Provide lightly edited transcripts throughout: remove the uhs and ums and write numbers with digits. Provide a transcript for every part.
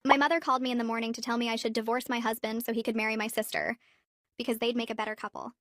My mother called me in the morning to tell me I should divorce my husband so he could marry my sister, because they'd make a better couple.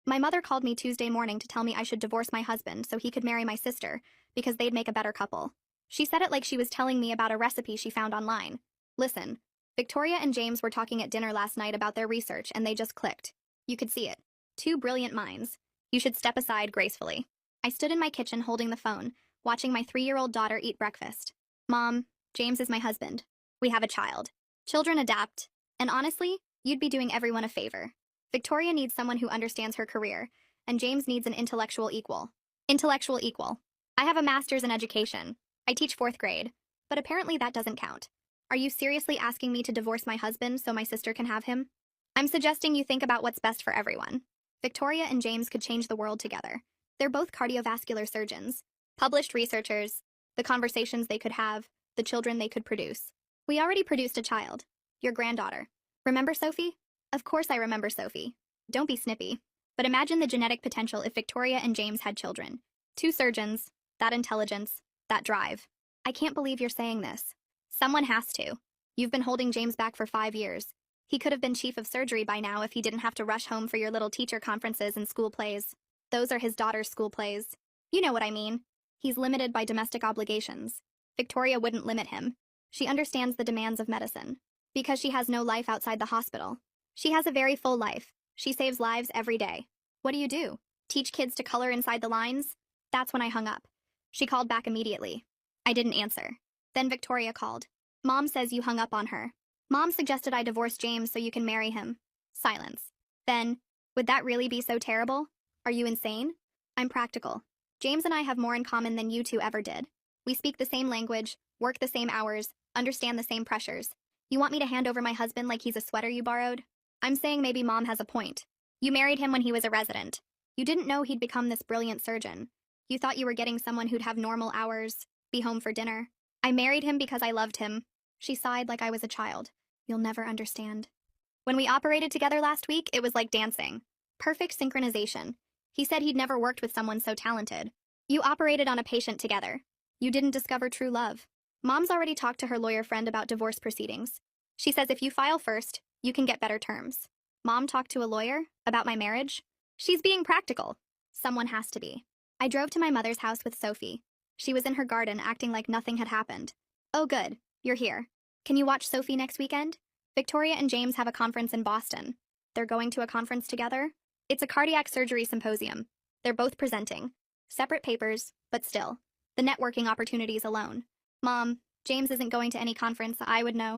My mother called me Tuesday morning to tell me I should divorce my husband so he could marry my sister, because they'd make a better couple. She said it like she was telling me about a recipe she found online. Listen, Victoria and James were talking at dinner last night about their research and they just clicked. You could see it. Two brilliant minds. You should step aside gracefully. I stood in my kitchen holding the phone, watching my 3-year-old daughter eat breakfast. Mom, James is my husband. We have a child. Children adapt. And honestly, you'd be doing everyone a favor. Victoria needs someone who understands her career, and James needs an intellectual equal. Intellectual equal. I have a master's in education. I teach 4th grade, but apparently that doesn't count. Are you seriously asking me to divorce my husband so my sister can have him? I'm suggesting you think about what's best for everyone. Victoria and James could change the world together. They're both cardiovascular surgeons, published researchers, the conversations they could have, the children they could produce. We already produced a child, your granddaughter. Remember Sophie? Of course I remember Sophie. Don't be snippy. But imagine the genetic potential if Victoria and James had children. 2 surgeons, that intelligence, that drive. I can't believe you're saying this. Someone has to. You've been holding James back for 5 years. He could have been chief of surgery by now if he didn't have to rush home for your little teacher conferences and school plays. Those are his daughter's school plays. You know what I mean. He's limited by domestic obligations. Victoria wouldn't limit him. She understands the demands of medicine. Because she has no life outside the hospital. She has a very full life. She saves lives every day. What do? Teach kids to color inside the lines? That's when I hung up. She called back immediately. I didn't answer. Then Victoria called. Mom says you hung up on her. Mom suggested I divorce James so you can marry him. Silence. Then, would that really be so terrible? Are you insane? I'm practical. James and I have more in common than you two ever did. We speak the same language, work the same hours, understand the same pressures. You want me to hand over my husband like he's a sweater you borrowed? I'm saying maybe Mom has a point. You married him when he was a resident. You didn't know he'd become this brilliant surgeon. You thought you were getting someone who'd have normal hours, be home for dinner. I married him because I loved him. She sighed like I was a child. You'll never understand. When we operated together last week, it was like dancing. Perfect synchronization. He said he'd never worked with someone so talented. You operated on a patient together. You didn't discover true love. Mom's already talked to her lawyer friend about divorce proceedings. She says if you file first, you can get better terms. Mom talked to a lawyer about my marriage. She's being practical. Someone has to be. I drove to my mother's house with Sophie. She was in her garden acting like nothing had happened. Oh good, you're here. Can you watch Sophie next weekend? Victoria and James have a conference in Boston. They're going to a conference together? It's a cardiac surgery symposium. They're both presenting. Separate papers, but still. The networking opportunities alone. Mom, James isn't going to any conference I would know.